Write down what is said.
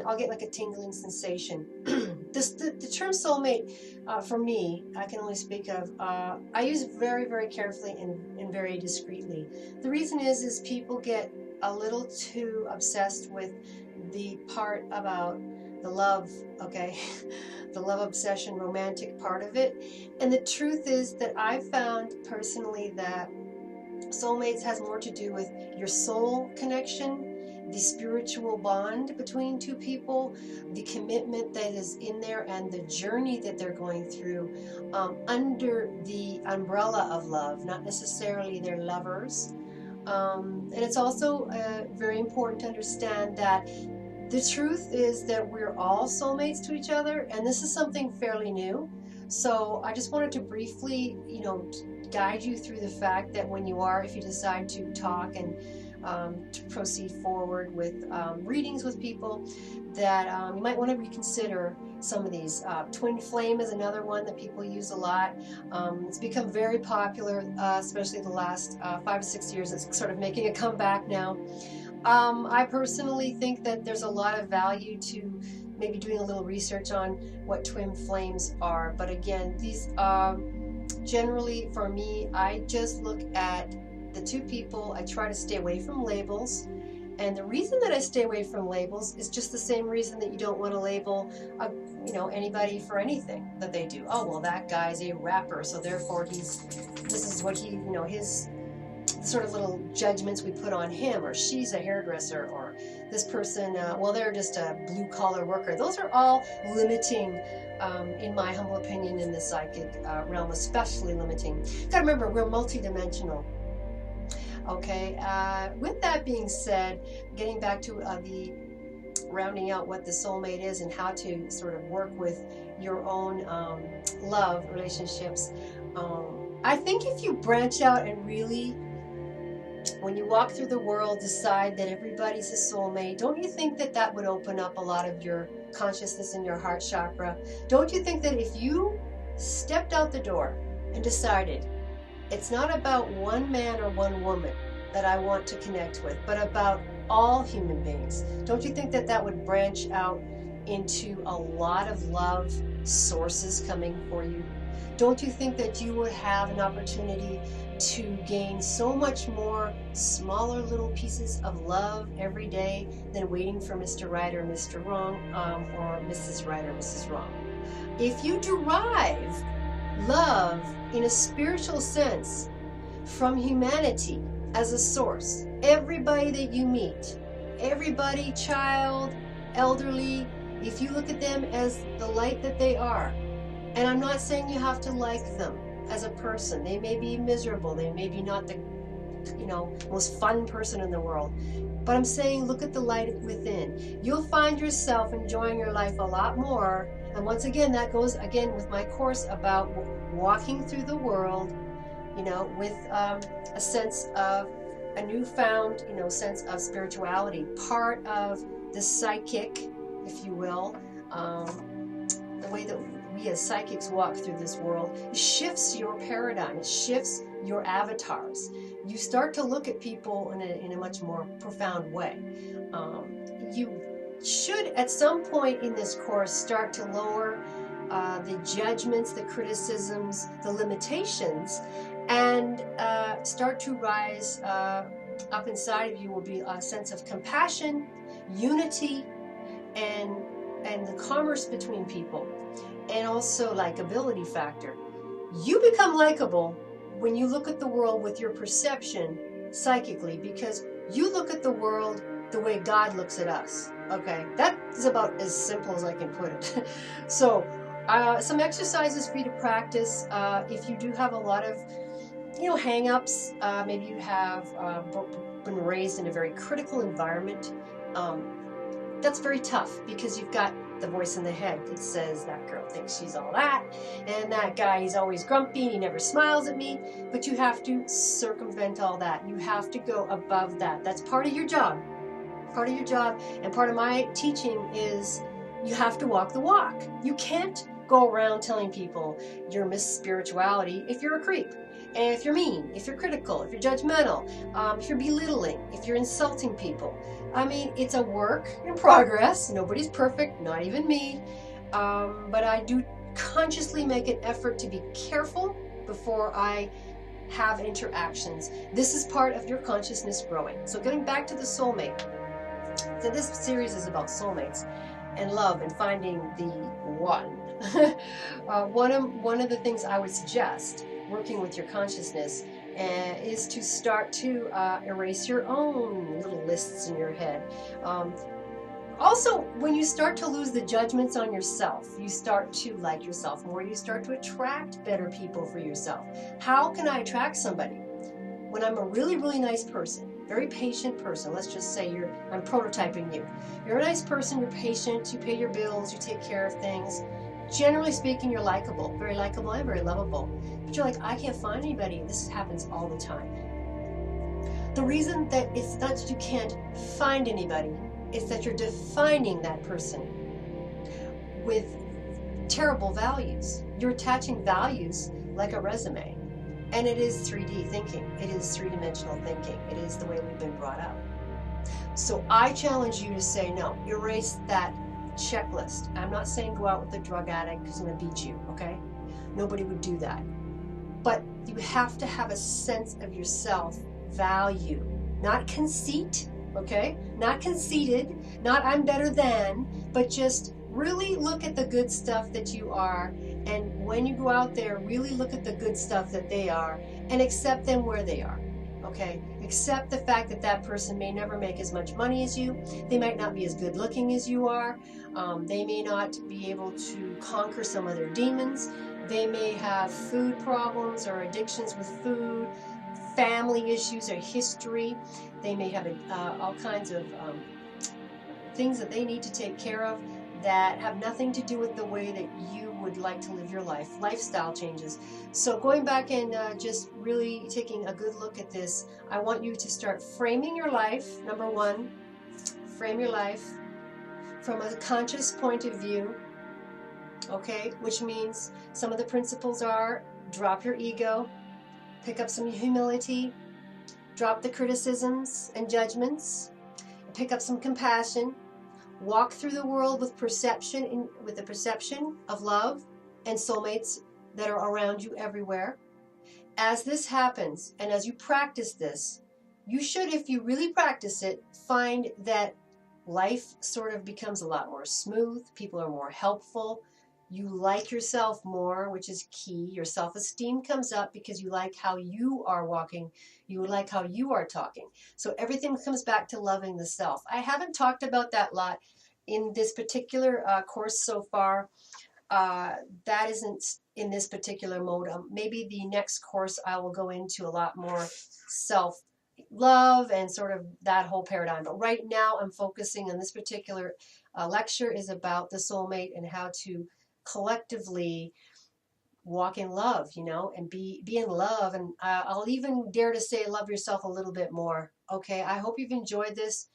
and I'll get like a tingling sensation. The term soulmate, for me, I can only speak of, I use it very, very carefully and very discreetly. The reason is people get a little too obsessed with the part about the love, okay? The love obsession, romantic part of it. And the truth is that I've found personally that soulmates has more to do with your soul connection, the spiritual bond between two people, the commitment that is in there, and the journey that they're going through under the umbrella of love, not necessarily they're lovers. And it's also very important to understand that the truth is that we're all soulmates to each other, and this is something fairly new. So I just wanted to briefly, guide you through the fact that when you are, if you decide to talk and to proceed forward with readings with people, that you might want to reconsider some of these. Twin flame is another one that people use a lot. It's become very popular, especially the last 5 to 6 years. It's sort of making a comeback now. I personally think that there's a lot of value to maybe doing a little research on what twin flames are. But again, these generally for me, I just look at the two people. I try to stay away from labels. And the reason that I stay away from labels is just the same reason that you don't want to label anybody for anything that they do. Oh, well, that guy's a rapper, so therefore this is what he, his sort of little judgments we put on him, or she's a hairdresser, or this person, well, they're just a blue-collar worker. Those are all limiting, in my humble opinion, in the psychic realm, especially limiting. Gotta remember, we're multidimensional. Okay, with that being said, getting back to the rounding out what the soulmate is and how to sort of work with your own love relationships, I think if you branch out and really, when you walk through the world, decide that everybody's a soulmate, don't you think that that would open up a lot of your consciousness in your heart chakra? Don't you think that if you stepped out the door and decided, it's not about one man or one woman that I want to connect with, but about all human beings, don't you think that that would branch out into a lot of love sources coming for you? Don't you think that you would have an opportunity to gain so much more smaller little pieces of love every day than waiting for Mr. Right or Mr. Wrong, or Mrs. Right or Mrs. Wrong? If you derive love in a spiritual sense from humanity as a source, everybody that you meet, everybody, child, elderly, if you look at them as the light that they are, and I'm not saying you have to like them as a person. They may be miserable, they may be not the most fun person in the world, but I'm saying look at the light within. You'll find yourself enjoying your life a lot more. And once again, that goes again with my course about walking through the world, with a sense of a newfound, sense of spirituality, part of the psychic, if you will. The way that we as psychics walk through this world, it shifts your paradigm, it shifts your avatars. You start to look at people in a much more profound way. You should, at some point in this course, start to lower the judgments, the criticisms, the limitations, and start to rise up inside of you will be a sense of compassion, unity, and the commerce between people, and also likability factor. You become likable when you look at the world with your perception psychically, because you look at the world the way God looks at us. Okay, that is about as simple as I can put it. So some exercises for you to practice if you do have a lot of hang-ups. Maybe you have been raised in a very critical environment. That's very tough, because you've got the voice in the head that says that girl thinks she's all that, and that guy, he's always grumpy and he never smiles at me. But you have to circumvent all that. You have to go above that. That's part of your job. Part of your job, and part of my teaching is you have to walk the walk. You can't go around telling people you're Miss Spirituality if you're a creep. And if you're mean, if you're critical, if you're judgmental, if you're belittling, if you're insulting people. I mean, it's a work in progress. Nobody's perfect, not even me. But I do consciously make an effort to be careful before I have interactions. This is part of your consciousness growing. So getting back to the soulmate. So this series is about soulmates and love and finding the one. One of the things I would suggest working with your consciousness is to start to erase your own little lists in your head. Also, when you start to lose the judgments on yourself, you start to like yourself more. You start to attract better people for yourself. How can I attract somebody? When I'm a really, really nice person, very patient person, let's just say I'm prototyping you. You're a nice person, you're patient, you pay your bills, you take care of things. Generally speaking, you're likable, very likable and very lovable. But you're like, I can't find anybody. This happens all the time. The reason that it's not that you can't find anybody, it's that you're defining that person with terrible values. You're attaching values like a resume. And it is 3D thinking. It is three-dimensional thinking. It is the way we've been brought up. So I challenge you to say no. Erase that checklist. I'm not saying go out with a drug addict who's going to beat you, okay? Nobody would do that. But you have to have a sense of yourself value, not conceit, okay? Not conceited, not I'm better than, but just really look at the good stuff that you are. And when you go out there, really look at the good stuff that they are and accept them where they are, okay? Accept the fact that that person may never make as much money as you. They might not be as good looking as you are. They may not be able to conquer some of their demons. They may have food problems or addictions with food, family issues or history. They may have all kinds of things that they need to take care of that have nothing to do with the way that you would like to live your life, lifestyle changes. So going back and just really taking a good look at this, I want you to start framing your life. Number one, frame your life from a conscious point of view, okay? Which means some of the principles are drop your ego, pick up some humility, drop the criticisms and judgments, pick up some compassion, walk through the world with with the perception of love and soulmates that are around you everywhere. As this happens, and as you practice this, you should, if you really practice it, find that life sort of becomes a lot more smooth. People are more helpful. You like yourself more, which is key. Your self-esteem comes up because you like how you are walking. You like how you are talking. So everything comes back to loving the self. I haven't talked about that a lot in this particular course so far. That isn't in this particular mode. Maybe the next course I will go into a lot more self-love and sort of that whole paradigm. But right now I'm focusing on this particular lecture is about the soulmate and how to collectively walk in love, you know, and be in love. And I'll even dare to say love yourself a little bit more. Okay, I hope you've enjoyed this.